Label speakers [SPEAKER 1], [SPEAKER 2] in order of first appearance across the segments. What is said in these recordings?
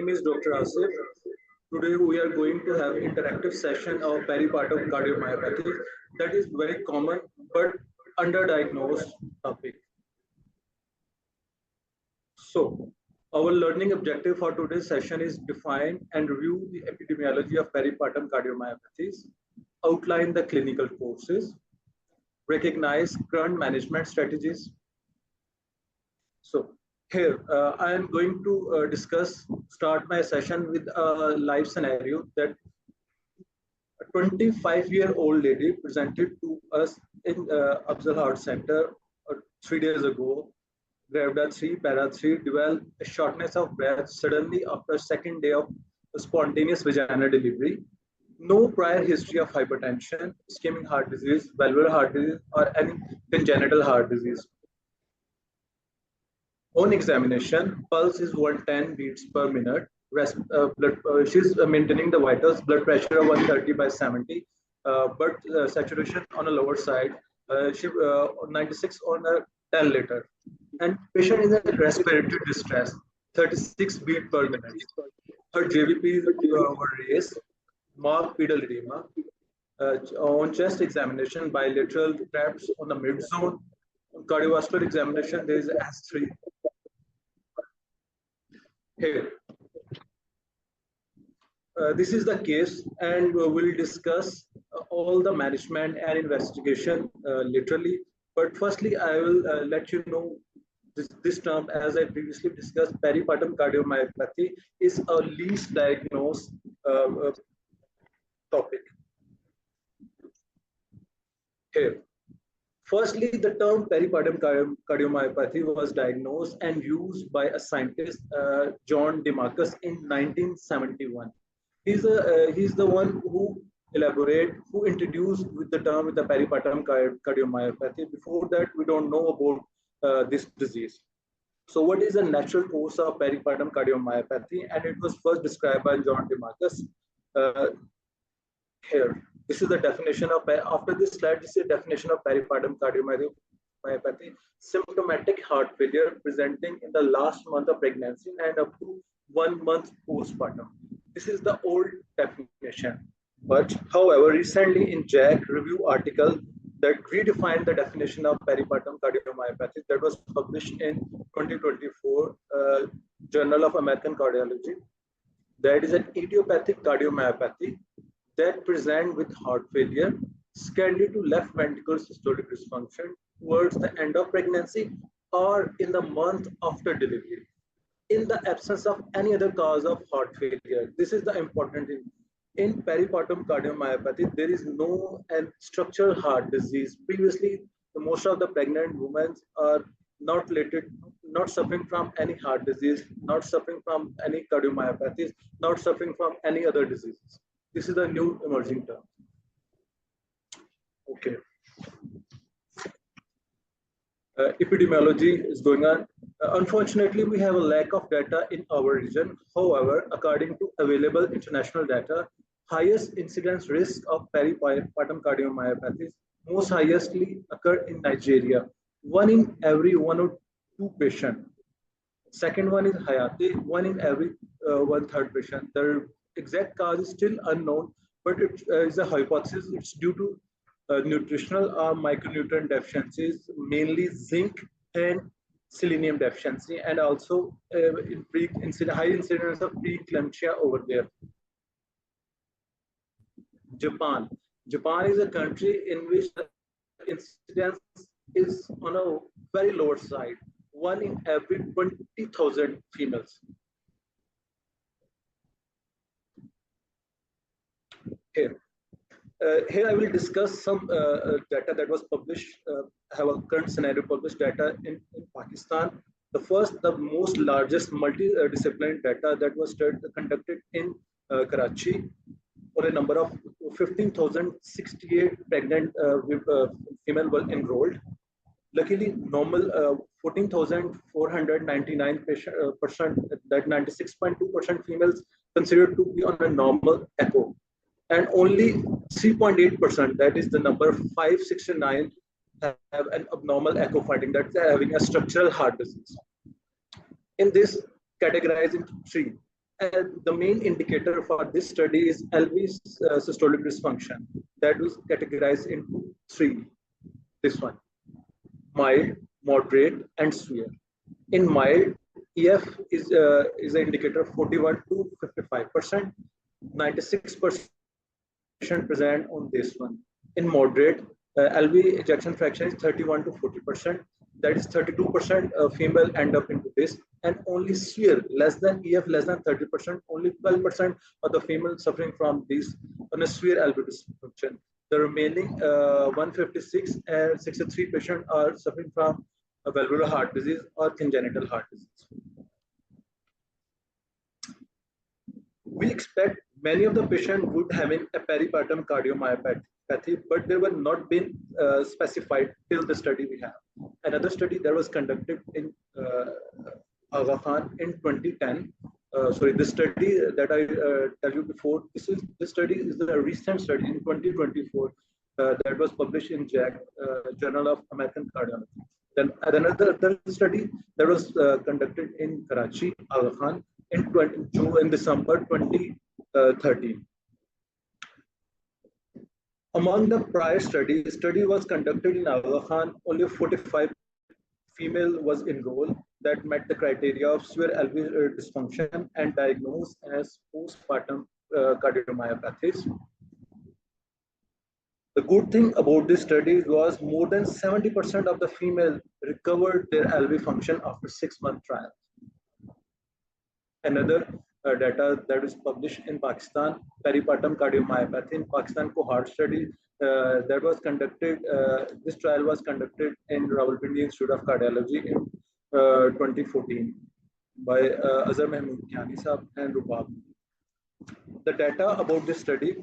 [SPEAKER 1] name is Dr. Asif. Today we are going to have interactive session of peripartum cardiomyopathy that is very common but underdiagnosed topic. So our learning objective for today's session is define and review the epidemiology of peripartum cardiomyopathies, outline the clinical courses, recognize current management strategies. So here, I am going to start my session with a live scenario that a 25-year-old lady presented to us in Afzal Heart Center 3 days ago. Gravida 3, para 3, developed a shortness of breath suddenly after second day of spontaneous vaginal delivery. No prior history of hypertension, ischemic heart disease, valvular heart disease, or any congenital heart disease. On examination, pulse is 110 beats per minute. She's maintaining the vitals, blood pressure of 130/70, but saturation on the lower side. She 96 on a 10 liter. And patient is in respiratory distress, 36 beats per minute. Her JVP were raised, marked pedal edema. On chest examination, bilateral traps on the mid zone. On cardiovascular examination, there is S3. Here, this is the case, and we'll discuss all the management and investigation literally. But firstly, I will let you know this term, as I previously discussed, peripartum cardiomyopathy is a least diagnosed topic. Here. Firstly, the term peripartum cardiomyopathy was diagnosed and used by a scientist, John DeMarcus, in 1971. He's the one who introduced with the term with the peripartum cardiomyopathy. Before that, we don't know about this disease. So what is the natural cause of peripartum cardiomyopathy? And it was first described by John DeMarcus. Here. This is the definition of, after this slide, this is the definition of peripartum cardiomyopathy. Symptomatic heart failure presenting in the last month of pregnancy and up to 1 month postpartum. This is the old definition. But however, recently in JACC review article that redefined the definition of peripartum cardiomyopathy that was published in 2024 Journal of American Cardiology. That is an idiopathic cardiomyopathy that present with heart failure, secondary to left ventricular systolic dysfunction towards the end of pregnancy or in the month after delivery, in the absence of any other cause of heart failure. This is the important thing. In peripartum cardiomyopathy, there is no structural heart disease. Previously, most of the pregnant women are not suffering from any heart disease, not suffering from any cardiomyopathies, not suffering from any other diseases. This is the new emerging term. Okay. Epidemiology is going on. Unfortunately, we have a lack of data in our region. However, according to available international data, highest incidence risk of peripartum cardiomyopathies most highestly occur in Nigeria. 1 in every 1 or 2 patients. Second one is Hayati, 1 in every 1/3 patient. The exact cause is still unknown, but it is a hypothesis. It's due to nutritional or micronutrient deficiencies, mainly zinc and selenium deficiency, and also high incidence of preeclampsia over there. Japan. Japan is a country in which the incidence is on a very lower side, 1 in every 20,000 females. Here I will discuss some data that was published, have a current scenario published data in Pakistan. The most largest multidisciplinary data that was conducted in Karachi for a number of 15,068 pregnant female were enrolled. Luckily, normal 14,499 percent, that 96.2% females considered to be on a normal echo. And only 3.8%, that is the number 569, have an abnormal echo finding, that they are having a structural heart disease. In this, categorized into 3. The main indicator for this study is LV systolic dysfunction that was categorized into three. This one, mild, moderate, and severe. In mild, EF is an indicator of 41 to 55%, 96% present on this one. In moderate, LV ejection fraction is 31 to 40%. That is 32% female end up into this, and only severe, less than EF, less than 30%, only 12% of the female suffering from this on a severe LV dysfunction. The remaining 156 and 63 patients are suffering from a valvular heart disease or congenital heart disease. We expect many of the patients would having a peripartum cardiomyopathy, but they were not been specified till the study we have. Another study that was conducted in Aga Khan in 2010. Sorry, the study that I tell you before, this study is a recent study in 2024 that was published in JAC, Journal of American Cardiology. Then another study that was conducted in Karachi, Aga Khan, in December 2013. Among the prior study was conducted in Aga Khan, only 45 female was enrolled that met the criteria of severe LV dysfunction and diagnosed as postpartum cardiomyopathies. The good thing about this study was more than 70% of the female recovered their LV function after 6-month trial. Another data that is published in Pakistan, peripartum cardiomyopathy in Pakistan cohort study that was conducted. This trial was conducted in Rawalpindi Institute of Cardiology in 2014 by Azhar Mahmood Kiani Sahab and Rubab. The data about this study,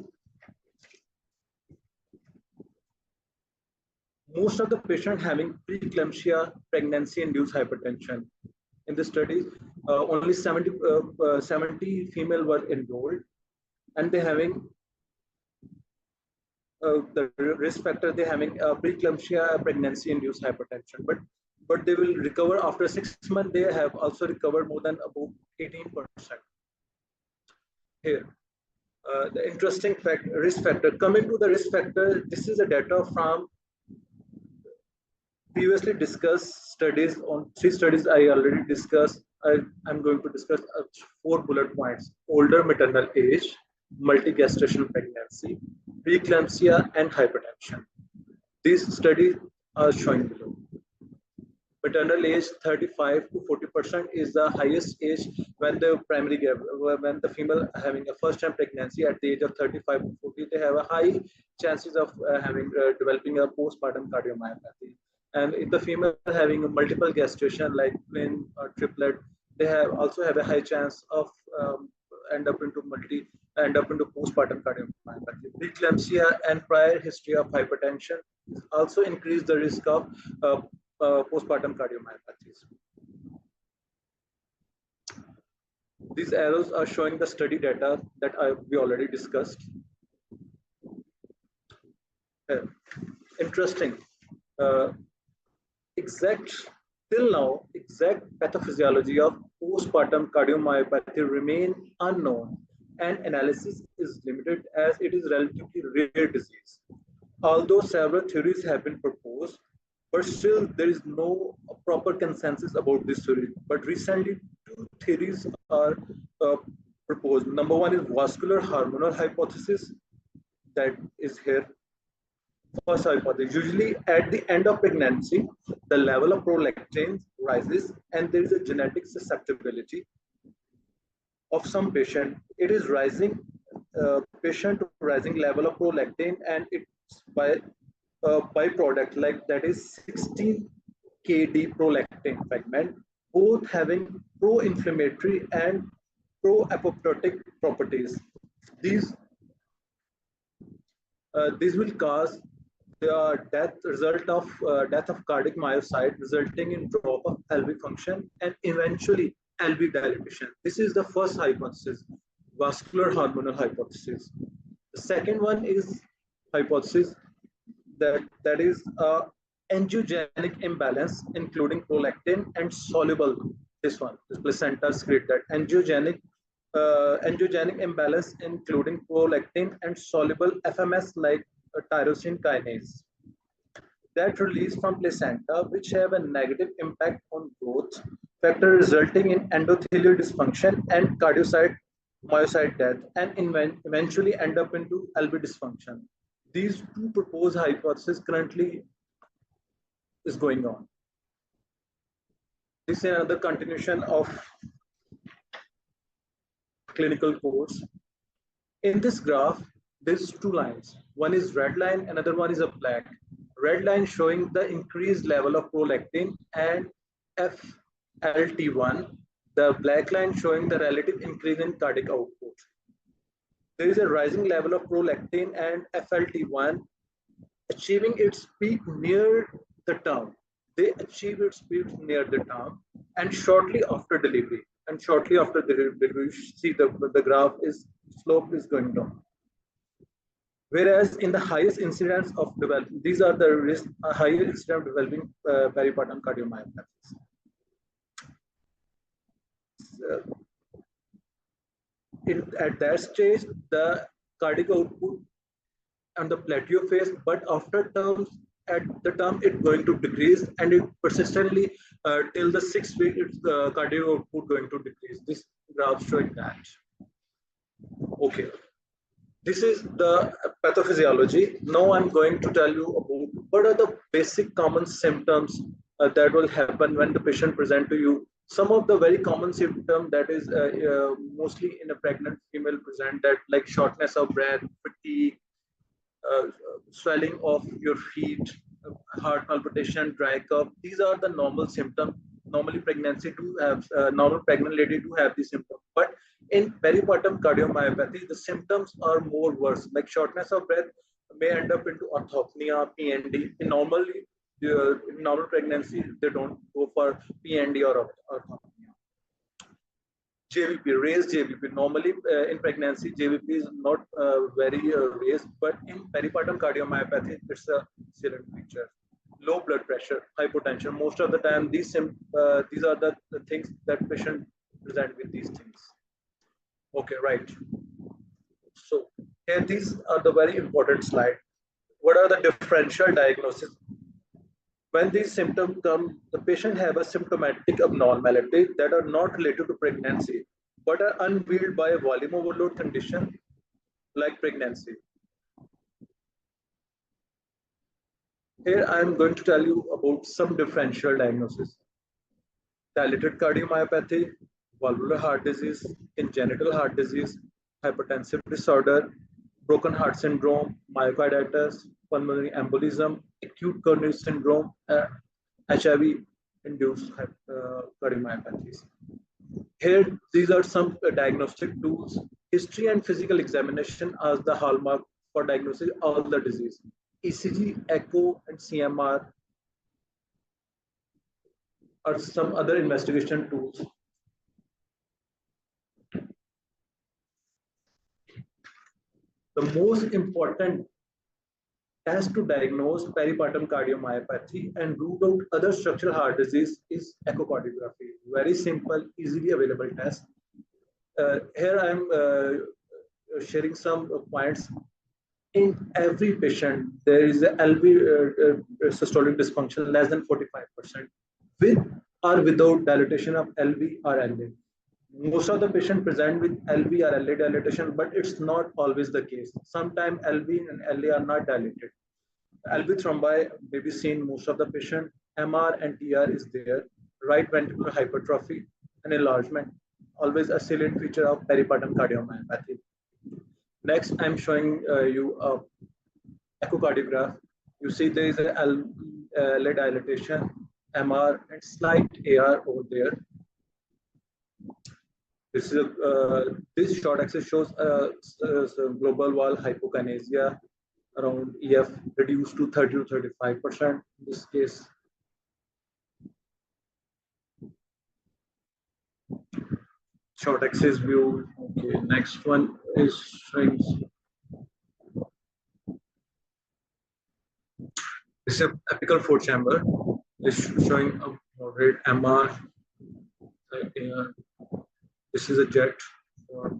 [SPEAKER 1] most of the patients having preeclampsia, pregnancy-induced hypertension. In the study, only 70 female were enrolled, and they having the risk factor, they having preeclampsia, pregnancy-induced hypertension. But they will recover after 6 months. They have also recovered more than about 18%. Here, the interesting fact, risk factor. Coming to the risk factor, this is a data from previously discussed studies. On 3 studies I already discussed. I'm going to discuss 4 bullet points: older maternal age, multi-gestational pregnancy, preeclampsia, and hypertension. These studies are showing below. Maternal age 35 to 40% is the highest age when the when the female having a first-time pregnancy at the age of 35 to 40, they have a high chances of developing a postpartum cardiomyopathy. And if the female having a multiple gestation like twin or triplet, they also have a high chance of end up into postpartum cardiomyopathy. Preeclampsia and prior history of hypertension also increase the risk of postpartum cardiomyopathies. These arrows are showing the study data that we already discussed. Interesting. Till now, exact pathophysiology of postpartum cardiomyopathy remain unknown, and analysis is limited as it is relatively rare disease. Although several theories have been proposed, but still there is no proper consensus about this theory. But recently, 2 theories are proposed. Number one is vascular hormonal hypothesis, that is here. First hypothesis: usually at the end of pregnancy, the level of prolactin rises, and there is a genetic susceptibility of some patient. It is rising, patient rising level of prolactin, and it's by byproduct like that is 16 kD prolactin fragment, both having pro-inflammatory and pro-apoptotic properties. These will cause the result of death of cardiac myocyte, resulting in drop of LV function and eventually LV dilatation. This is the first hypothesis, vascular hormonal hypothesis. The second one is hypothesis that is angiogenic imbalance, including prolactin and soluble. This placenta secrete that angiogenic angiogenic imbalance, including prolactin and soluble FMS like tyrosine kinase that release from placenta, which have a negative impact on growth factor, resulting in endothelial dysfunction and cardiocyte myocyte death, and eventually end up into LV dysfunction. These two proposed hypotheses currently is going on. This is another continuation of clinical course. In this graph, there's two lines. One is red line, another one is a black. Red line showing the increased level of prolactin and FLT1. The black line showing the relative increase in cardiac output. There is a rising level of prolactin and FLT1 achieving its peak near the term. They achieve its peak near the term and shortly after delivery. And shortly after delivery, you see the graph is slope is going down. Whereas in the highest incidence of developing, these are the risk, higher incidence of developing peripartum cardiomyopathies. At that stage, the cardiac output on the plateau phase, but after terms, at the term, it's going to decrease, and it persistently till the 6th week, it's the cardiac output going to decrease. This graph showing that. Okay. This is the pathophysiology. Now I'm going to tell you about what are the basic common symptoms that will happen when the patient present to you. Some of the very common symptoms that is mostly in a pregnant female present, that like shortness of breath, fatigue, swelling of your feet, heart palpitation, dry cough. These are the normal symptoms. Normally pregnancy do have, normal pregnant lady do have these symptoms. But in peripartum cardiomyopathy, the symptoms are more worse, like shortness of breath may end up into orthopnea, PND. In normal pregnancy, they don't go for PND or orthopnea. JVP, raised JVP. Normally in pregnancy, JVP is not very raised, but in peripartum cardiomyopathy, it's a silent feature. Low blood pressure, hypotension. Most of the time, these are the things that patient present with these things. Okay, right. So here, these are the very important slide. What are the differential diagnoses? When these symptoms come, the patient have a symptomatic abnormality that are not related to pregnancy, but are unveiled by a volume overload condition like pregnancy. Here I am going to tell you about some differential diagnosis. Dilated cardiomyopathy, valvular heart disease, congenital heart disease, hypertensive disorder, broken heart syndrome, myocarditis, pulmonary embolism, acute coronary syndrome, HIV-induced cardiomyopathies. Here, these are some diagnostic tools. History and physical examination as the hallmark for diagnosing all the disease. ECG, echo, and CMR are some other investigation tools. The most important test to diagnose peripartum cardiomyopathy and rule out other structural heart disease is echocardiography. Very simple, easily available test. Here I am sharing some points. In every patient, there is a LV systolic dysfunction less than 45%, with or without dilatation of LV or LA. Most of the patients present with LV or LA dilatation, but it's not always the case. Sometimes LV and LA are not dilated. LV thrombi may be seen most of the patient. MR and TR is there. Right ventricular hypertrophy and enlargement, always a salient feature of peripartum cardiomyopathy. Next, I'm showing you a echocardiograph. You see there is a LA dilatation, MR, and slight AR over there. This is this short axis shows global wall hypokinesia around EF reduced to 30 to 35% in this case. Short axis view. Okay, next one is showing. This is a apical four chamber. Is showing a moderate MR. This is a jet for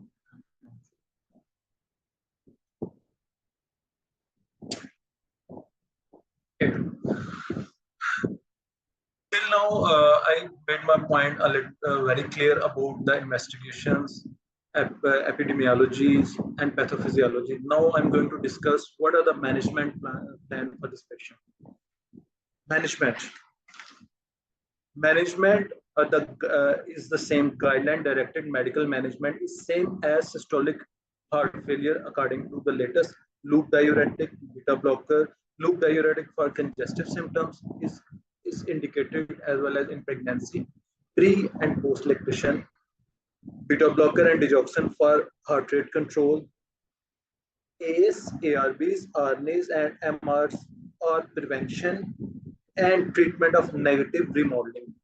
[SPEAKER 1] Okay. Till now, I made my point a little very clear about the investigations, epidemiologies, and pathophysiology. Now I'm going to discuss what are the management plan for this patient. Management. Management is the same. Guideline directed medical management is same as systolic heart failure according to the latest loop diuretic, beta blocker. Loop diuretic for congestive symptoms is indicated as well as in pregnancy, pre and post lactation. Beta blocker and digoxin for heart rate control. AS, ARBs, RNAs, and MRs are prevention and treatment of negative remodeling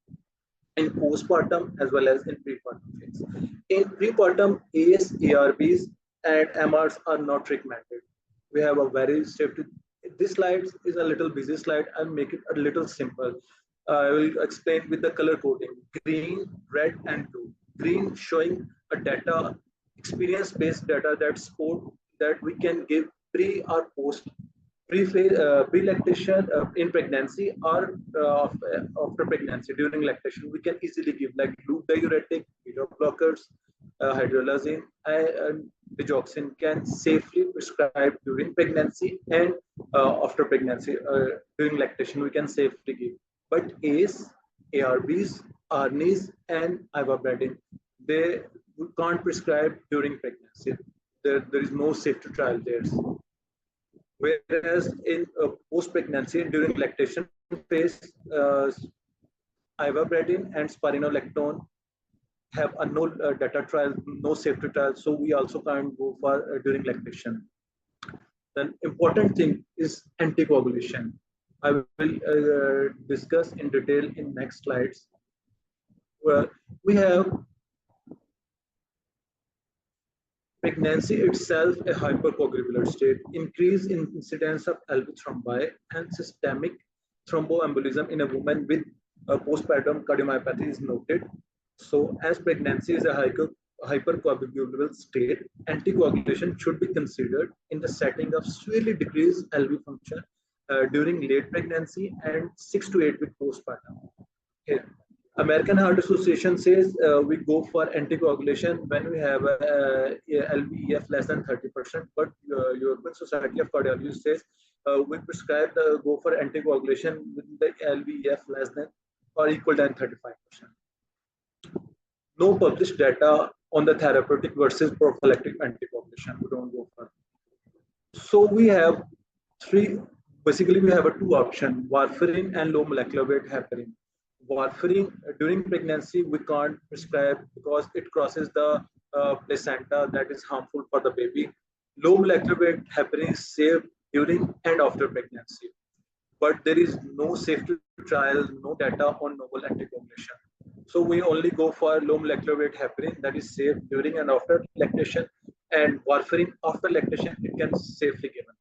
[SPEAKER 1] in postpartum as well as in prepartum phase. In prepartum, AS, ARBs, and MRs are not recommended. We have a very safety. This slide is a little busy slide. I'll make it a little simple. I will explain with the color coding: green, red, and blue. Green showing a data, experience-based data that support that we can give pre or post pre-lactation in pregnancy or after pregnancy during lactation. We can easily give like loop diuretic, beta blockers, hydrolazine, and digoxin can safely prescribe during pregnancy and after pregnancy. During lactation, we can safely give. But ACE, ARBs, ARNIs, and ivabradine, they we can't prescribe during pregnancy. There is no safety trial there. Whereas in post-pregnancy during lactation phase, ivabradine and spironolactone have a no data trial, no safety trial, so we also can't go for during lactation. Then important thing is anticoagulation. I will discuss in detail in next slides. Well, we have pregnancy itself a hypercoagular state, increase in incidence of LV thrombi and systemic thromboembolism in a woman with postpartum cardiomyopathy is noted. So as pregnancy is a hypercoagulable state, anticoagulation should be considered in the setting of severely decreased LV function during late pregnancy and 6 to 8 week postpartum. Okay. American Heart Association says we go for anticoagulation when we have a LVEF less than 30%, but European Society of Cardiology says we prescribe go for anticoagulation with the LVEF less than or equal than 35%. No published data on the therapeutic versus prophylactic anticoagulation. We don't go for. So we have basically we have a two option: warfarin and low molecular weight heparin. Warfarin during pregnancy we can't prescribe because it crosses the placenta, that is harmful for the baby. Low molecular weight heparin is safe during and after pregnancy, but there is no safety trial, no data on novel anticoagulation. So we only go for low molecular weight heparin that is safe during and after lactation, and warfarin after lactation it can safely given.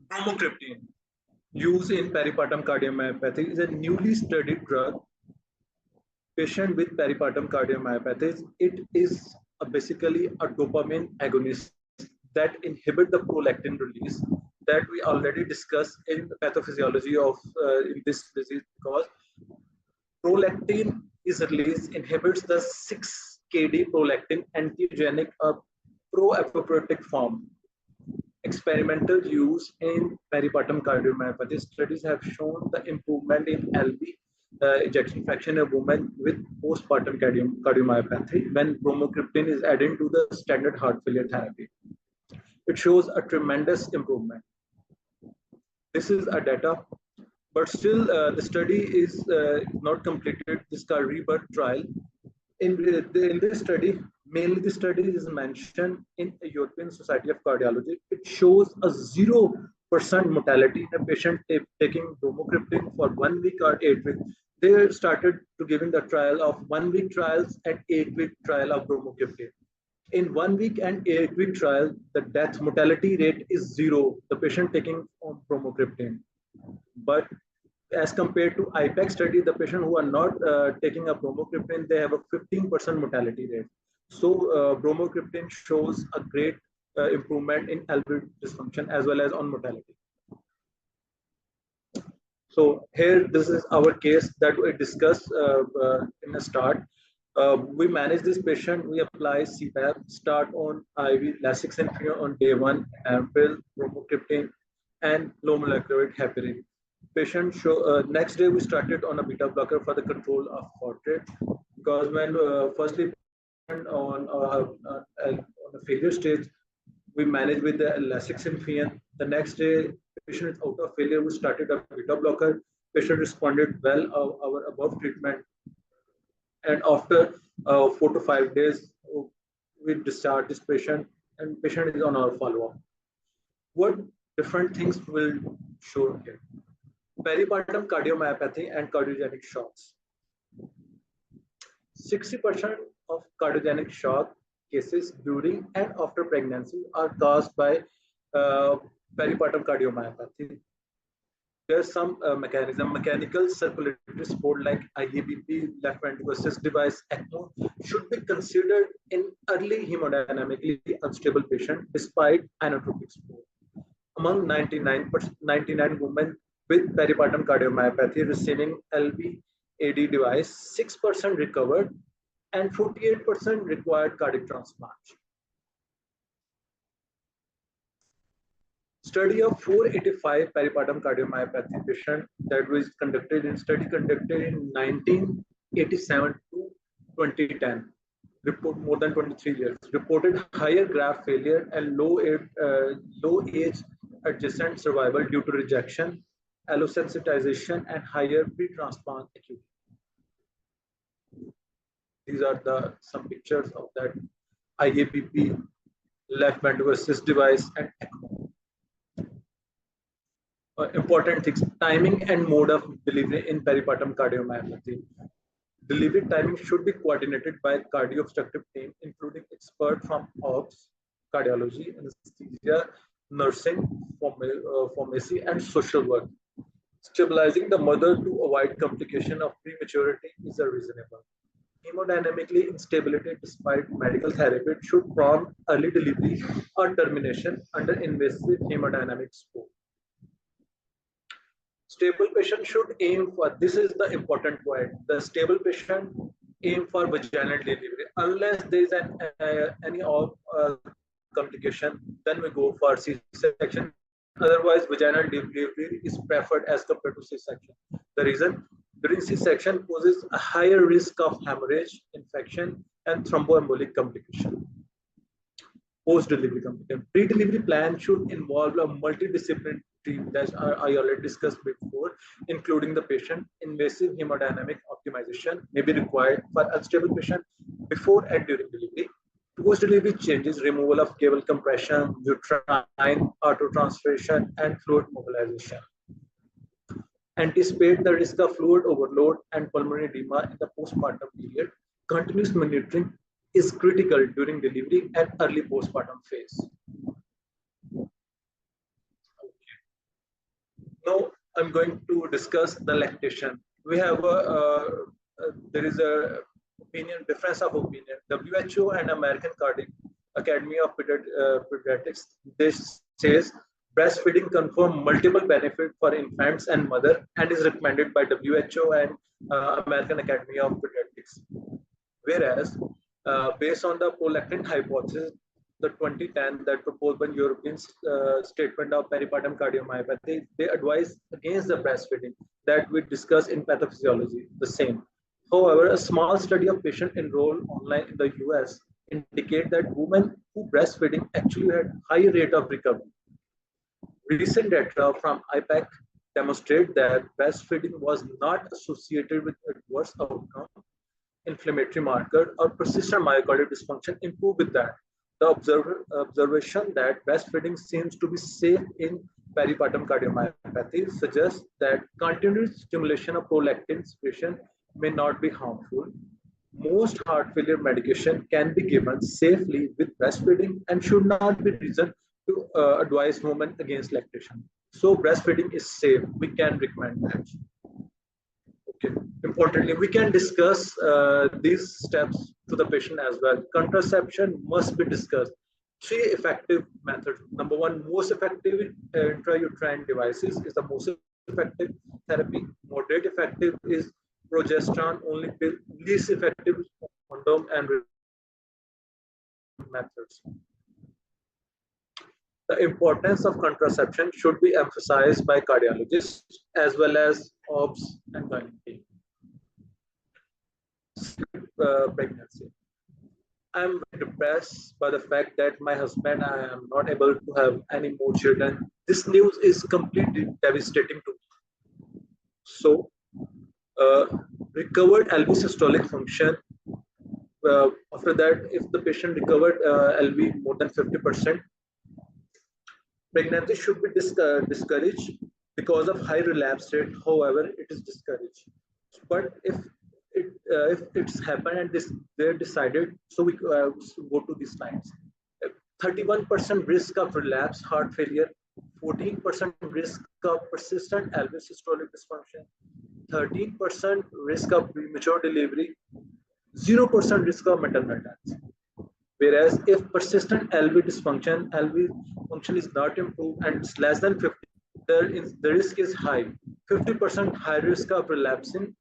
[SPEAKER 1] Bromocriptine, used in peripartum cardiomyopathy, is a newly studied drug. Patient with peripartum cardiomyopathies, it is basically a dopamine agonist that inhibit the prolactin release that we already discussed in the pathophysiology of in this disease, because prolactin is released, inhibits the 6-kD prolactin antiogenic pro-apoptotic form. Experimental use in peripartum cardiomyopathy studies have shown the improvement in LV ejection fraction of women with postpartum cardiomyopathy when bromocriptine is added to the standard heart failure therapy. It shows a tremendous improvement. This is a data, but still the study is not completed. This is called Rebirth trial. In this study, mainly the study is mentioned in the European Society of Cardiology. It shows a 0% mortality in a patient taking bromocriptine for 1 week or 8 weeks. They started to giving the trial of 1 week trials and 8 week trial of bromocriptine. In 1 week and 8 week trial, the death mortality rate is 0. The patient taking bromocriptine, but as compared to IPEC study, the patient who are not taking a bromocriptine, they have a 15% mortality rate. So bromocriptine shows a great improvement in LV dysfunction as well as on mortality. So here, this is our case that we discussed in the start. We manage this patient, we apply CPAP, start on IV lasixentria on day 1, ampril, bromocriptine, and low molecular weight heparin. Patient show next day we started on a beta blocker for the control of heart rate, because when firstly on the failure stage, we manage with the lasixentria. The next day, patient is out of failure, we started a beta blocker. Patient responded well our above treatment, and after 4 to 5 days, we discharge this patient, and patient is on our follow-up. What different things will show here? Peripartum cardiomyopathy and cardiogenic shocks. 60% of cardiogenic shock cases during and after pregnancy are caused by peripartum cardiomyopathy. There's some mechanical circulatory support like IABP, left ventricular assist device, ECMO should be considered in early hemodynamically unstable patient despite inotropic support. Among 99 women with peripartum cardiomyopathy receiving LV AD device, 6% recovered and 48% required cardiac transplant. Study of 485 peripartum cardiomyopathy patient that was conducted in 1987 to 2010. Report more than 23 years. Reported higher graft failure and low age adjacent survival due to rejection, allosensitization, and higher pre-transplant acuity. These are some pictures of that IABP, left ventricular assist device, and ECMO. Important things: timing and mode of delivery in peripartum cardiomyopathy. Delivery timing should be coordinated by cardio-obstructive team, including expert from OBS, cardiology, anesthesia, nursing, pharmacy, and social work. Stabilizing the mother to avoid complication of prematurity is a reasonable. Hemodynamically instability despite medical therapy should prompt early delivery or termination under invasive hemodynamic support. Stable patient should aim for, this is the important point, the stable patient aim for vaginal delivery. Unless there is any complication, then we go for C-section. Otherwise, vaginal delivery is preferred as compared to C-section. The reason, during C-section poses a higher risk of hemorrhage, infection, and thromboembolic complication. Post-delivery complication. Pre-delivery plan should involve a multidisciplinary team that I already discussed before, including the patient. Invasive hemodynamic optimization may be required for unstable patient before and during delivery. Post-delivery changes, removal of cable compression, uterine autotranspiration, and fluid mobilization. Anticipate the risk of fluid overload and pulmonary edema in the postpartum period. Continuous monitoring is critical during delivery and early postpartum phase. Now I'm going to discuss the lactation. We have there is a difference of opinion. WHO and American Cardiac Academy of Pediatrics, this says breastfeeding confirms multiple benefits for infants and mother and is recommended by WHO and American Academy of Pediatrics. Whereas based on the prolactin hypothesis, the 2010 that proposed by European statement of peripartum cardiomyopathy, they advise against the breastfeeding that we discussed in pathophysiology, the same. However, a small study of patients enrolled online in the US indicate that women who breastfeeding actually had higher rate of recovery. Recent data from IPAC demonstrate that breastfeeding was not associated with adverse outcome, inflammatory marker, or persistent myocardial dysfunction improved with that. The observation that breastfeeding seems to be safe in peripartum cardiomyopathy suggests that continuous stimulation of prolactin secretion may not be harmful. Most heart failure medication can be given safely with breastfeeding and should not be reason to advise women against lactation. So breastfeeding is safe. We can recommend that. Okay. Importantly, we can discuss these steps to the patient as well. Contraception must be discussed. Three effective methods. Number one, most effective intrauterine devices is the most effective therapy. Moderate effective is progesterone only pill. Least effective condom and methods. The importance of contraception should be emphasized by cardiologists as well as OBS and gynecology. Pregnancy. I'm depressed by the fact that my husband, I am not able to have any more children. This news is completely devastating to me. So, recovered LV systolic function. After that, if the patient recovered LV more than 50%, pregnancy should be discouraged because of high relapse rate. However, it is discouraged. But if it's happened and they're decided, so we go to these slides. 31% risk of relapse heart failure, 14% risk of persistent LV systolic dysfunction, 13% risk of premature delivery, 0% risk of maternal death. Whereas if persistent LV dysfunction, LV function is not improved and it's less than 50, the risk is high. 50% high risk of relapsing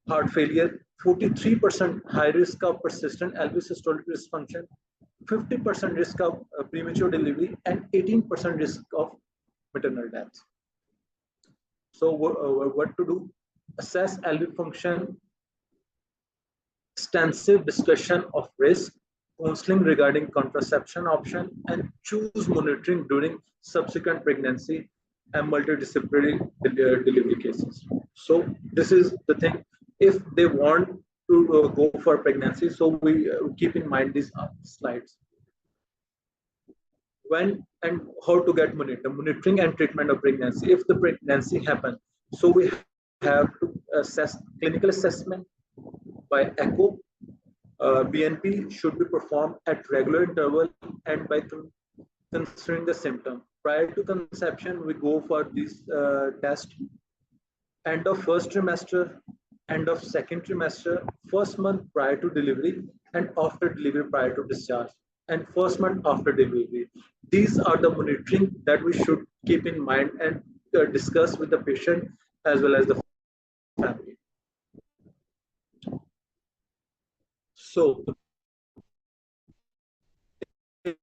[SPEAKER 1] heart failure, 43% high risk of persistent LV systolic dysfunction, 50% risk of premature delivery, and 18% risk of maternal death. So what to do? Assess LV function, extensive discussion of risk, counseling regarding contraception option, and choose monitoring during subsequent pregnancy and multidisciplinary delivery cases. So this is the thing. If they want to go for pregnancy, so we keep in mind these slides. When and how to get monitoring and treatment of pregnancy. If the pregnancy happens, so we have to assess clinical assessment by echo. BNP should be performed at regular interval and by considering the symptom. Prior to conception, we go for this test. End of first trimester, end of second trimester, first month prior to delivery, and after delivery prior to discharge, and first month after delivery. These are the monitoring that we should keep in mind and discuss with the patient as well as the family. So, the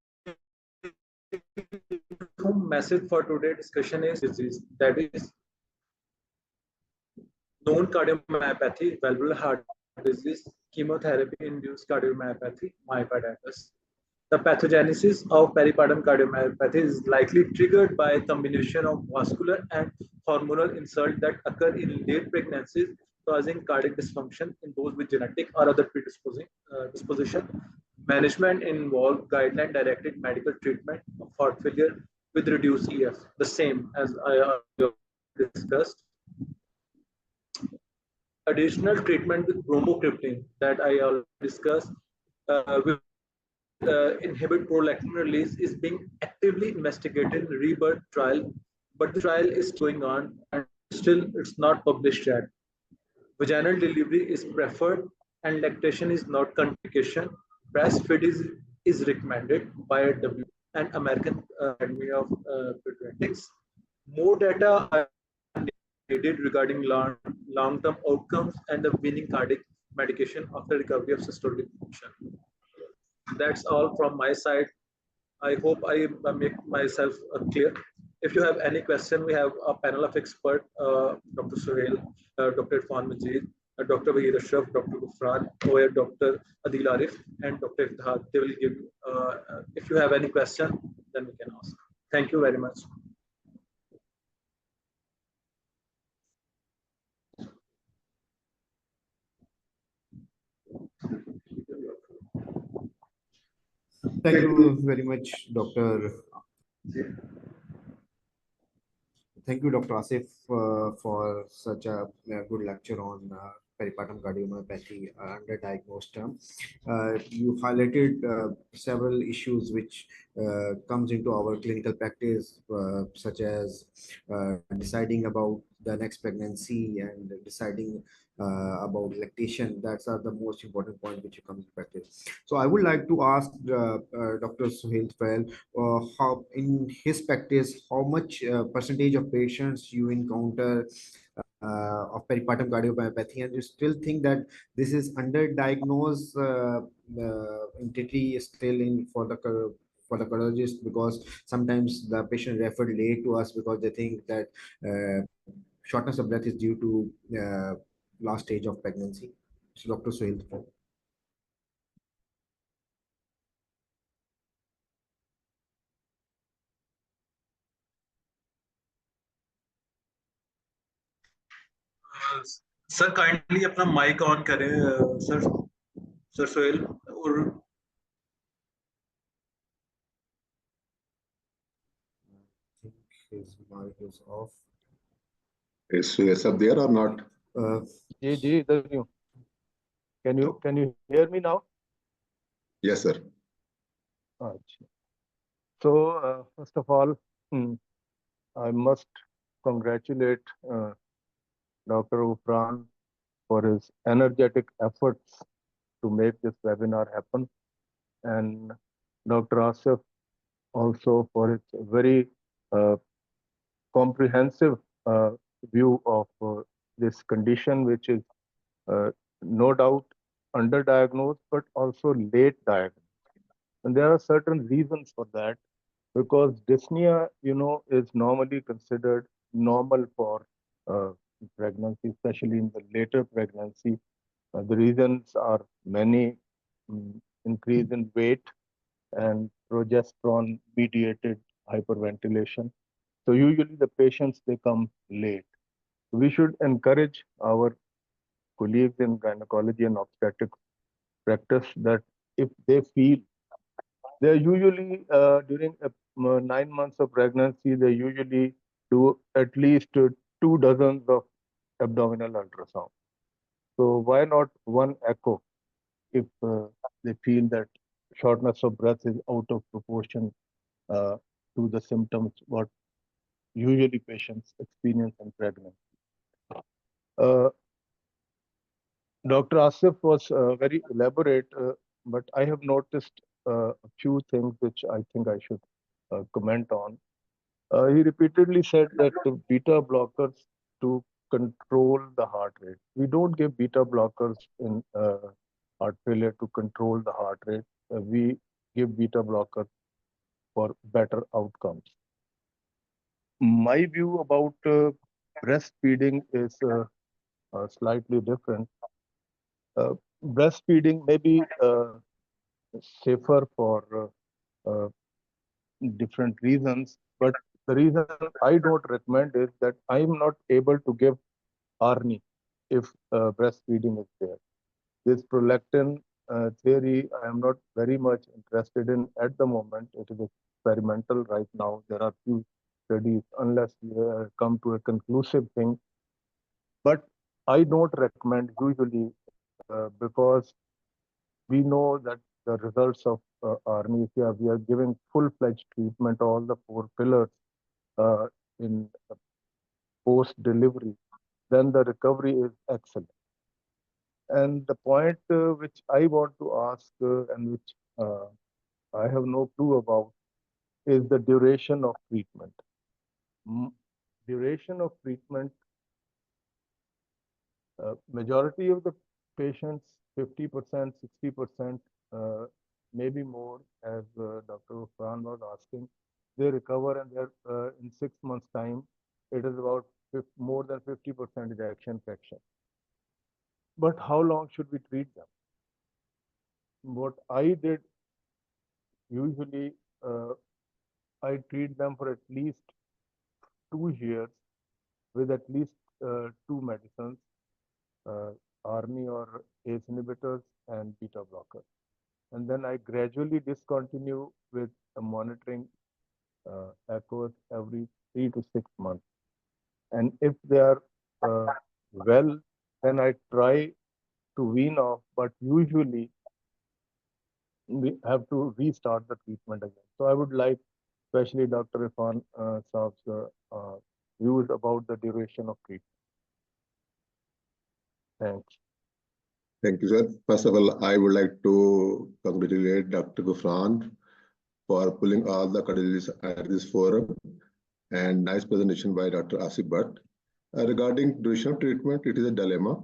[SPEAKER 1] message for today's discussion is disease, that is known cardiomyopathy, valvular heart disease, chemotherapy-induced cardiomyopathy, myocarditis. The pathogenesis of peripartum cardiomyopathy is likely triggered by a combination of vascular and hormonal insult that occur in late pregnancies, causing cardiac dysfunction in those with genetic or other disposition. Management involves guideline-directed medical treatment of heart failure with reduced EF, the same as I discussed. Additional treatment with bromocriptine that I already discussed will inhibit prolactin release is being actively investigated in Rebirth trial, but the trial is going on and still it's not published yet. Vaginal delivery is preferred and lactation is not contraindication. Breastfeed is recommended by WHO and American Academy of Pediatrics. More data are needed regarding long-term outcomes and the weaning cardiac medication after recovery of systolic function. That's all from my side. I hope I make myself clear. If you have any question, we have a panel of experts, Dr. Suhail, Dr. Irfan Majid, Dr. Wahid Ashraf, Dr. Gufran, or Dr. Adil Arif, and Dr. Iftihad. They will give you, if you have any question, then we can ask. Thank you very much.
[SPEAKER 2] Thank you very much, Dr. Thank you, Dr. Asif, for such a good lecture on peripartum cardiomyopathy underdiagnosed term. You highlighted several issues which comes into our clinical practice, such as deciding about the next pregnancy and deciding about lactation. That's are the most important point which you come to practice. So I would like to ask Dr. Suhail Fail, how in his practice, how much percentage of patients you encounter of peripartum cardiomyopathy, and you still think that this is underdiagnosed entity still in for the cardiologist, because sometimes the patient referred late to us because they think that shortness of breath is due to last stage of pregnancy. So Dr. Suhail.
[SPEAKER 1] Sir kindly अपना mic on करें sir sir Sohail और
[SPEAKER 2] His mic is off.
[SPEAKER 3] Is Asif there or not?
[SPEAKER 4] Ji, इधर हूँ. Can you hear me now?
[SPEAKER 3] Yes, sir.
[SPEAKER 4] So first of all, I must congratulate Dr. Ufran for his energetic efforts to make this webinar happen, and Dr. Asif also for his very comprehensive view of this condition, which is no doubt underdiagnosed, but also late diagnosed. And there are certain reasons for that, because dyspnea, is normally considered normal for pregnancy, especially in the later pregnancy. The reasons are many: increase in weight and progesterone mediated hyperventilation. So usually the patients, they come late. We should encourage our colleagues in gynecology and obstetrics practice that if they feel, they're usually during 9 months of pregnancy, they usually do at least 2 dozens of abdominal ultrasound. So why not one echo if they feel that shortness of breath is out of proportion to the symptoms what usually patients experience in pregnancy. Dr. Asif was very elaborate, but I have noticed a few things which I think I should comment on. He repeatedly said that the beta blockers to control the heart rate. We don't give beta blockers in heart failure to control the heart rate. We give beta blockers for better outcomes. My view about breastfeeding is slightly different. Breastfeeding may be safer for different reasons, but the reason I don't recommend is that I'm not able to give ARNI if breastfeeding is there. This prolactin theory, I am not very much interested in at the moment. It is experimental right now. There are few studies, unless we come to a conclusive thing. But I don't recommend usually because we know that the results of ARNI, we are giving full-fledged treatment, all the 4 pillars in post-delivery, then the recovery is excellent. And the point which I want to ask and which I have no clue about is the duration of treatment. Duration of treatment, majority of the patients, 50%, 60%, maybe more, as Dr. Ufran was asking, they recover and they're in 6 months' time, it is about more than 50% ejection fraction. But how long should we treat them? What I did, usually I treat them for at least 2 years with at least 2 medicines, ARNI or ACE inhibitors and beta blockers. And then I gradually discontinue with monitoring echoes every 3 to 6 months. And if they are well, then I try to wean off, but usually we have to restart the treatment again. So I would like, especially Dr. Irfan Saab's views about the duration of treatment. Thanks.
[SPEAKER 3] Thank you, sir. First of all, I would like to congratulate Dr. Gufran for pulling all the cardiologists at this forum, and nice presentation by Dr. Asif Bhatt. Regarding duration of treatment, it is a dilemma,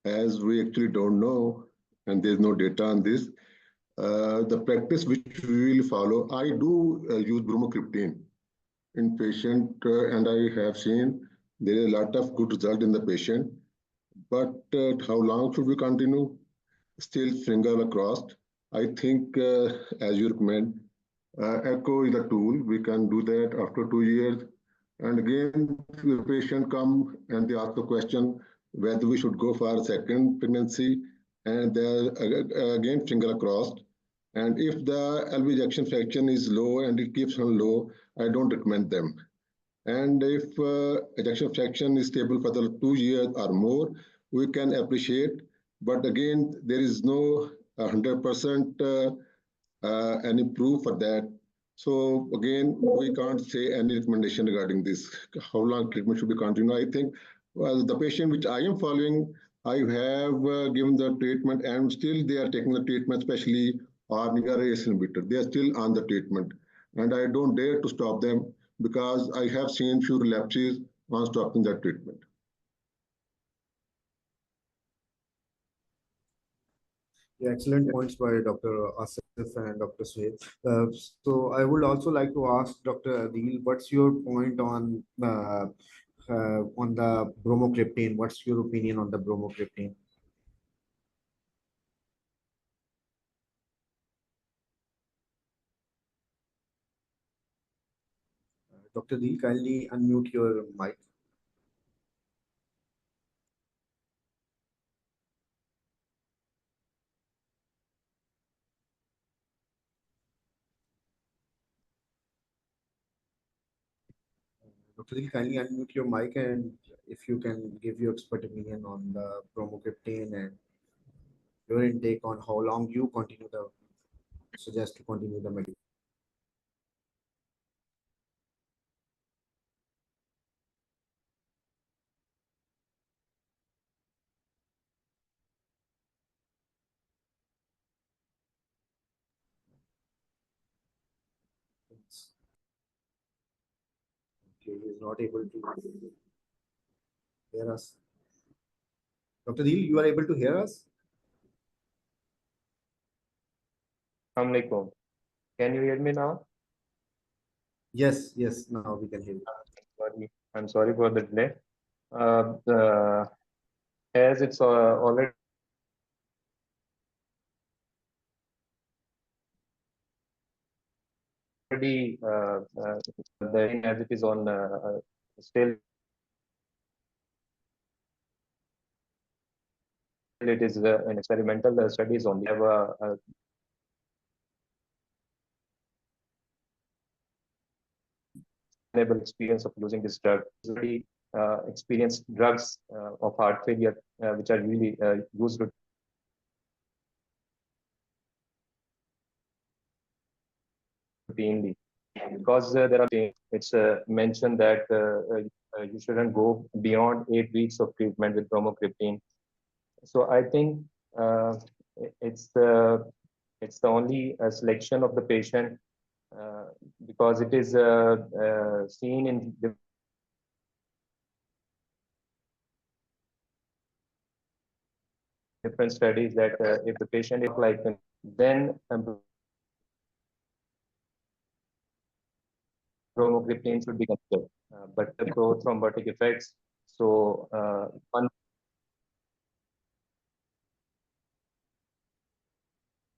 [SPEAKER 3] as we actually don't know, and there's no data on this. The practice which we will follow, I do use bromocriptine in patient, and I have seen there is a lot of good result in the patient. But how long should we continue? Still finger crossed. I think, as you recommend, echo is a tool. We can do that after 2 years. And again, the patient come and they ask the question whether we should go for a second pregnancy, and they're again finger crossed. And if the LV ejection fraction is low and it keeps on low, I don't recommend them. And if ejection fraction is stable for the 2 years or more, we can appreciate. But again, there is no 100% any proof for that. So again, we can't say any recommendation regarding this. How long treatment should be continued? I think the patient which I am following, I have given the treatment, and still they are taking the treatment, especially RNA inhibitor. They are still on the treatment, and I don't dare to stop them because I have seen few relapses on stopping that treatment.
[SPEAKER 2] Yeah, excellent points by Dr. Asif and Dr. Suhail. So I would also like to ask Dr. Adil, what's your point on the bromocriptine? What's your opinion on the bromocriptine? Dr. Adil, kindly unmute your mic. Dr. Adil, kindly unmute your mic, and if you can give your expert opinion on the bromocriptine and your intake on how long you suggest to continue the medication. Okay, he is not able to hear us. Dr. Adil, you are able to hear us?
[SPEAKER 5] Assalamualaikum. Can you hear me now?
[SPEAKER 2] Yes, now we can hear you.
[SPEAKER 5] I'm sorry for the delay. As it's already as it is on still it is an experimental studies only. Have a experience of using this drug. Already experienced drugs of heart failure, which are really used routinely. Because there are things, it's mentioned that you shouldn't go beyond 8 weeks of treatment with bromocriptine. So I think it's the only selection of the patient because it is seen in different studies that if the patient is like then bromocriptine should be considered. But the pro-thrombotic effects, so one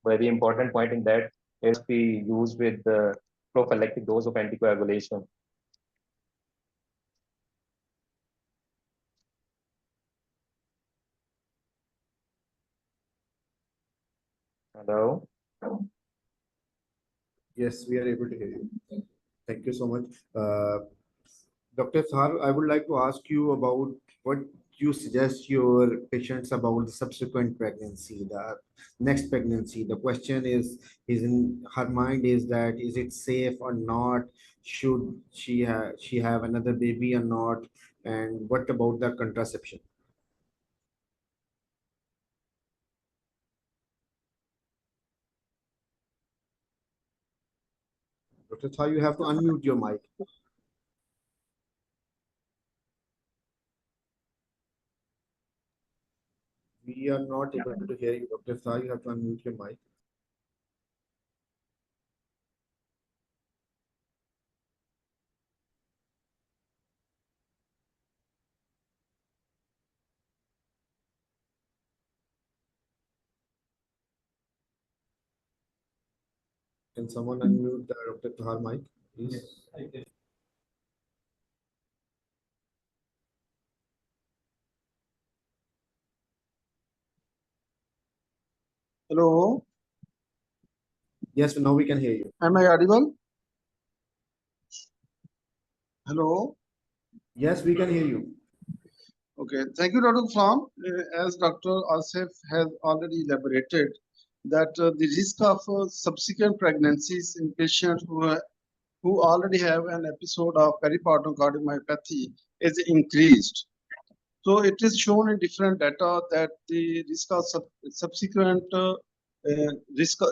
[SPEAKER 5] very important point in that is to be used with the prophylactic dose of anticoagulation. Hello?
[SPEAKER 2] Yes, we are able to hear you. Thank you so much. Dr. Sar, I would like to ask you about what you suggest your patients about the subsequent pregnancy, the next pregnancy? The question is in her mind is that, is it safe or not? Should she have another baby or not? And what about the contraception? Dr. Thar, you have to unmute your mic. We are not able to hear you, Dr. Thar. You have to unmute your mic. Can someone unmute the Dr. Thar mic, please?
[SPEAKER 6] Hello,
[SPEAKER 2] Yes, now we can hear you.
[SPEAKER 6] am I audible? Hello.
[SPEAKER 2] Yes, we can hear you.
[SPEAKER 6] Okay, thank you, Dr. Flam. As Dr. Asif has already elaborated, that the risk of subsequent pregnancies in patients who already have an episode of peripartum cardiomyopathy is increased. So it is shown in different data that the risk of subsequent risk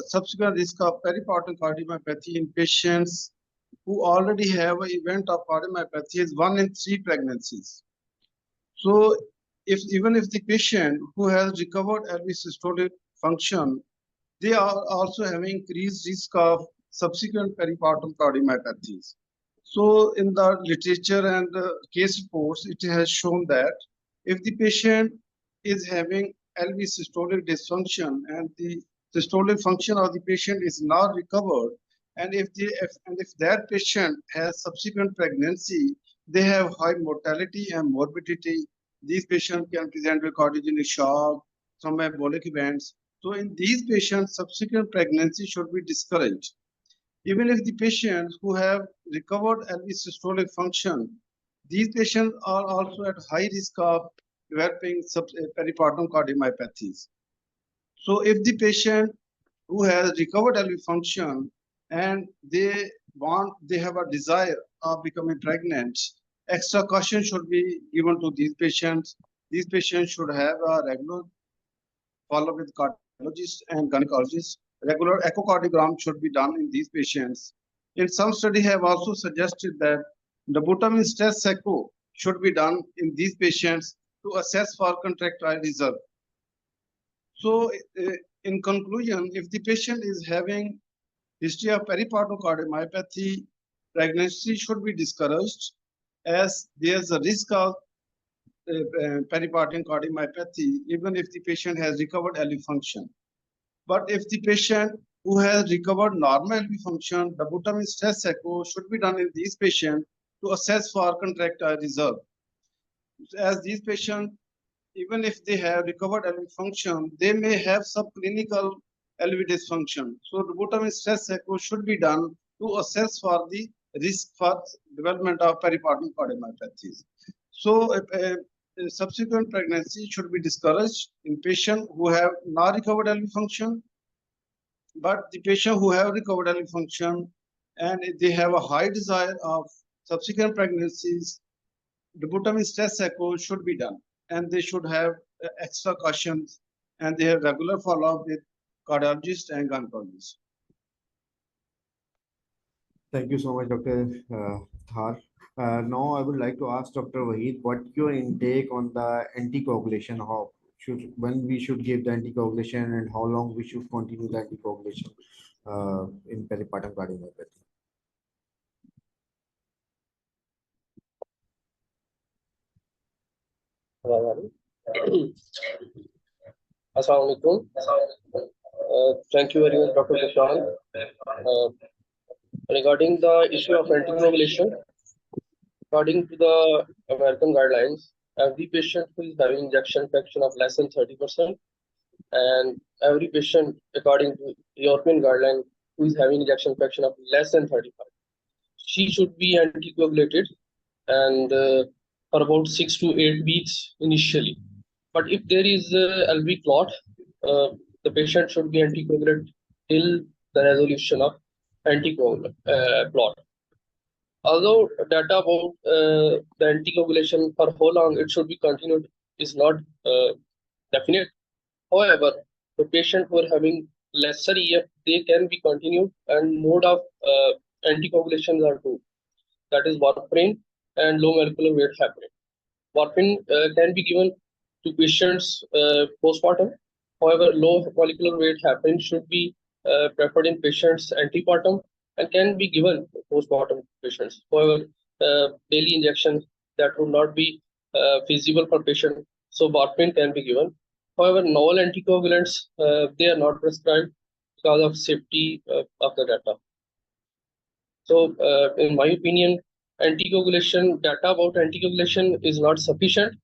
[SPEAKER 6] of peripartum cardiomyopathy in patients who already have an event of cardiomyopathy is 1 in 3 pregnancies. So even if the patient who has recovered LV systolic function, they are also having increased risk of subsequent peripartum cardiomyopathies. So in the literature and case reports, it has shown that if the patient is having LV systolic dysfunction and the systolic function of the patient is not recovered, and if that patient has subsequent pregnancy, they have high mortality and morbidity. These patients can present with cardiogenic shock, thromboembolic events. So in these patients, subsequent pregnancy should be discouraged. Even if the patients who have recovered LV systolic function, these patients are also at high risk of developing peripartum cardiomyopathies. So if the patient who has recovered LV function and they have a desire of becoming pregnant, extra caution should be given to these patients. These patients should have a regular follow with cardiologist and gynecologist. Regular echocardiogram should be done in these patients. In some studies have also suggested that the dobutamine stress echo should be done in these patients to assess for contractile reserve. So in conclusion, if the patient is having history of peripartum cardiomyopathy, pregnancy should be discouraged as there is a risk of peripartum cardiomyopathy even if the patient has recovered LV function. But if the patient who has recovered normal LV function, the dobutamine stress echo should be done in these patients to assess for contractile reserve. As these patients, even if they have recovered LV function, they may have subclinical LV dysfunction. So the dobutamine stress echo should be done to assess for the risk for development of peripartum cardiomyopathies. So subsequent pregnancy should be discouraged in patients who have not recovered LV function. But the patient who have recovered LV function and they have a high desire of subsequent pregnancies, the dobutamine stress echo should be done, and they should have extra cautions, and they have regular follow-up with cardiologist and gynecologist.
[SPEAKER 2] Thank you so much, Dr. Thar. Now I would like to ask Dr. Waheed, what your intake on the anticoagulation? When we should give the anticoagulation and how long we should continue the anticoagulation in peripartum cardiomyopathy?
[SPEAKER 7] Assalamualaikum. Thank you very much, Dr. Prashant. Regarding the issue of anticoagulation, according to the American guidelines, every patient who is having injection fraction of less than 30%, and every patient, according to European guideline, who is having injection fraction of less than 35, she should be anticoagulated. And for about 6 to 8 weeks initially. But if there is a LV clot, the patient should be anticoagulant till the resolution of anticoagulant clot. Although data about the anticoagulation for how long it should be continued is not definite. However, the patient who are having lesser EF, they can be continued, and mode of anticoagulations are two. That is warfarin and low molecular weight heparin. Warfarin can be given to patients postpartum. However, low molecular weight heparin should be preferred in patients antepartum and can be given to postpartum patients. However, daily injections that would not be feasible for patient, so warfarin can be given. However, novel anticoagulants, they are not prescribed because of safety of the data. So, in my opinion, anticoagulation data about anticoagulation is not sufficient.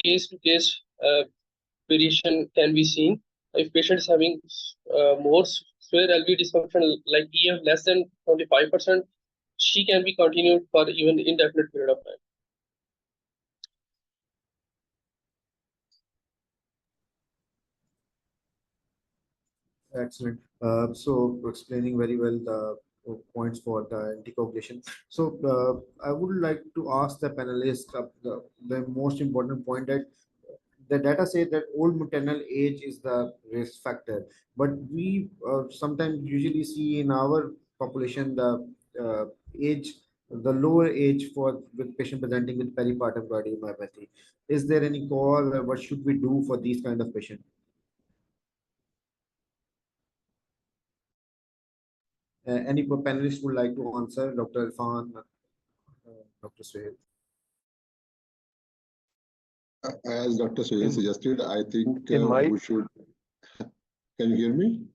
[SPEAKER 7] Case to case variation can be seen. If patient is having more severe LV dysfunction, like EF less than 25%, she can be continued for even indefinite period of time.
[SPEAKER 2] Excellent. So explaining very well the points for the anticoagulation. So I would like to ask the panelists the most important point, that the data say that old maternal age is the risk factor, but we sometimes usually see in our population the age, the lower age for with patient presenting with peripartum cardiomyopathy. Is there any call? What should we do for these kind of patients? Any panelists would like to answer? Dr. Irfan, Dr. Suhail.
[SPEAKER 3] As Dr. Suhail suggested, I think
[SPEAKER 4] in my
[SPEAKER 3] we should. Can you hear me?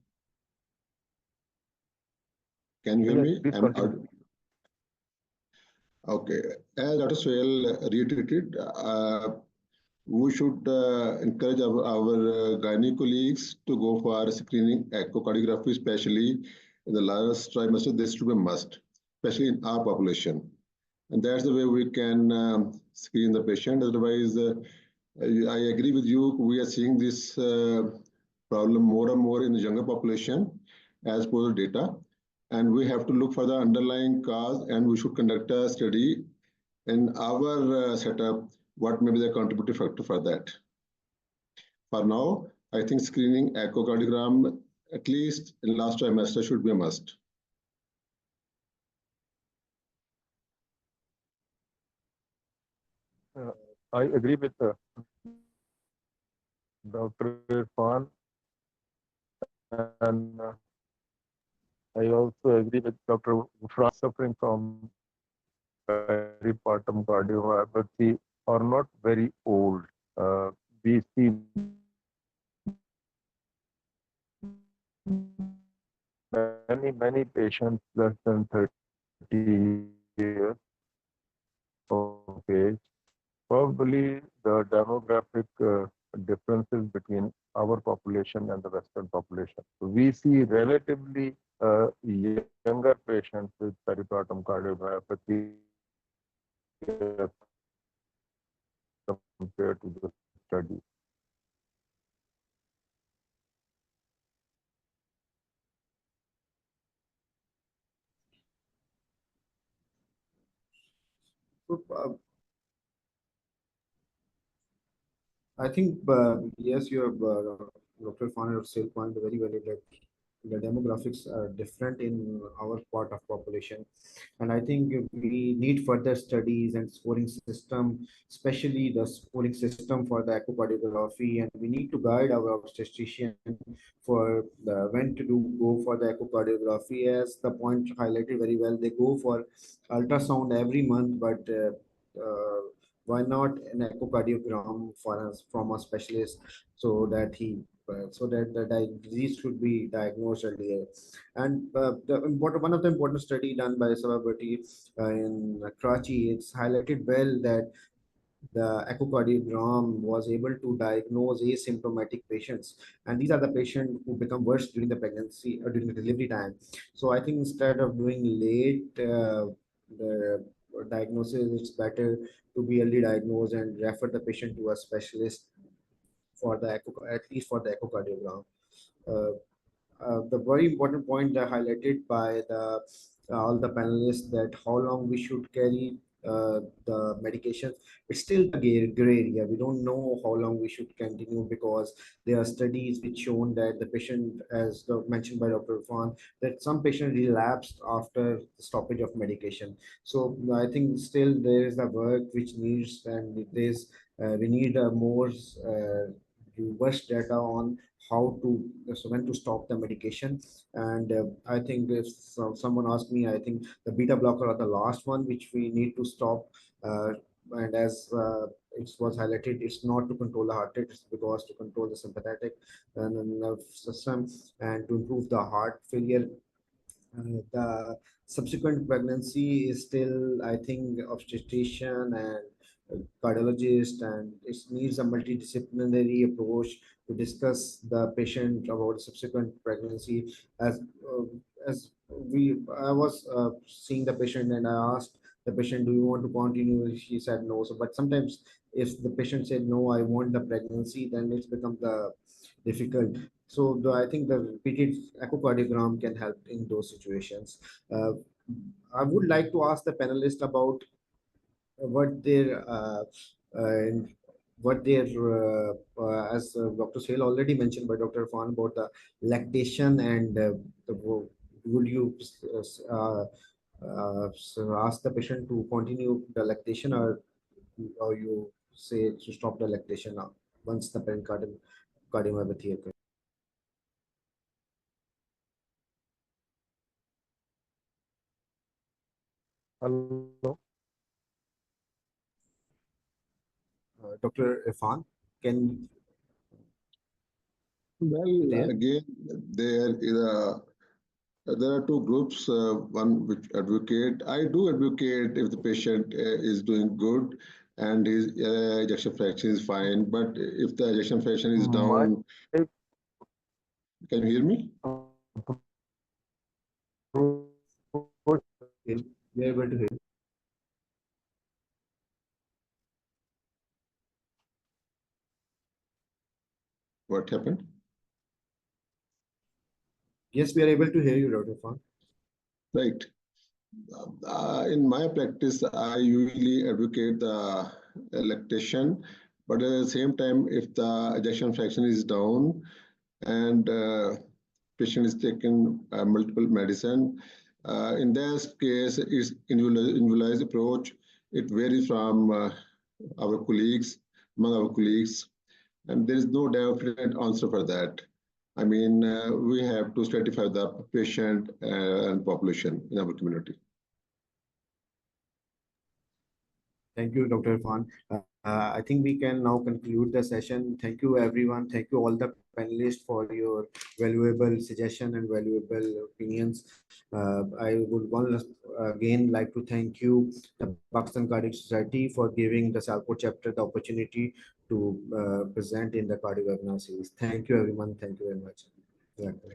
[SPEAKER 3] Can you hear me?
[SPEAKER 4] please continue.
[SPEAKER 3] Okay. As Dr. Suhail reiterated, we should encourage our gynae colleagues to go for screening echocardiography, especially in the last trimester. This should be a must, especially in our population. And that's the way we can screen the patient. Otherwise, I agree with you. We are seeing this problem more and more in the younger population as per the data. And we have to look for the underlying cause, and we should conduct a study in our setup, what may be the contributing factor for that. For now, I think screening echocardiogram, at least in last trimester, should be a must.
[SPEAKER 4] I agree with Dr. Irfan, and I also agree with Dr. Gufran. Suffering from peripartum cardiomyopathy are not very old. We see many patients less than 30 years of age. Probably the demographic differences between our population and the Western population. So we see relatively younger patients with peripartum cardiomyopathy compared to the study.
[SPEAKER 2] I think, yes, you have, Dr. Irfan still point very well that the demographics are different in our part of population. And I think we need further studies and scoring system, especially the scoring system for the echocardiography. And we need to guide our obstetrician for when to go for the echocardiography. As the point highlighted very well, they go for ultrasound every month, but why not an echocardiogram for us from a specialist, so that the disease should be diagnosed earlier. And one of the important study done by celebrity in Karachi, it's highlighted well that the echocardiogram was able to diagnose asymptomatic patients, and these are the patients who become worse during the pregnancy or during the delivery time. So I think instead of doing late the diagnosis, it's better to be early diagnosed and refer the patient to a specialist for the echo, at least for the echocardiogram. The very important point that highlighted by the all the panelists, that how long we should carry the medication. It's still the gray area. We don't know how long we should continue, because there are studies which shown that the patient, as mentioned by Dr. Irfan, that some patient relapsed after the stoppage of medication. So I think still there is a work which needs, and there's we need more robust data on how to, so when to stop the medication. And I think if someone asked me, I think the beta blocker are the last one which we need to stop. And as it was highlighted, it's not to control the heart rate, it's because to control the sympathetic and the nerve system and to improve the heart failure. The subsequent pregnancy is still, I think, obstetrician and cardiologist, and it needs a multidisciplinary approach to discuss the patient about subsequent pregnancy. As I was seeing the patient, and I asked the patient, "Do you want to continue?" She said no. So, but sometimes if the patient said no, I want the pregnancy, then it's become the difficult. So I think the repeated echocardiogram can help in those situations. I would like to ask the panelist about what their as Dr. Sale already mentioned by Dr. Fan about the lactation, and would you ask the patient to continue the lactation, or you say to stop the lactation once the pericardial cardiomyopathy occurs?
[SPEAKER 4] Hello.
[SPEAKER 2] Dr. Irfan, can
[SPEAKER 3] Well,
[SPEAKER 2] there?
[SPEAKER 3] again, there are two groups. One which advocate. I do advocate if the patient is doing good and his ejection fraction is fine. But if the ejection fraction is
[SPEAKER 4] My
[SPEAKER 3] down, can you hear me?
[SPEAKER 2] We are able to hear.
[SPEAKER 3] What happened?
[SPEAKER 2] Yes, we are able to hear you, Dr. Irfan.
[SPEAKER 3] Right. In my practice, I usually advocate the lactation, but at the same time, if the ejection fraction is down and patient is taking multiple medicine, in this case, is individualized approach. It varies from our colleagues, among our colleagues, and there is no definite answer for that. I mean, we have to stratify the patient and population in our community.
[SPEAKER 2] Thank you, Dr. Irfan. I think we can now conclude the session. Thank you, everyone. Thank you, all the panelists, for your valuable suggestion and valuable opinions. I would once again like to thank you, the Pakistan Cardiac Society, for giving the Salport chapter the opportunity to present in the cardio webinar series. Thank you, everyone. Thank you very much. Yeah.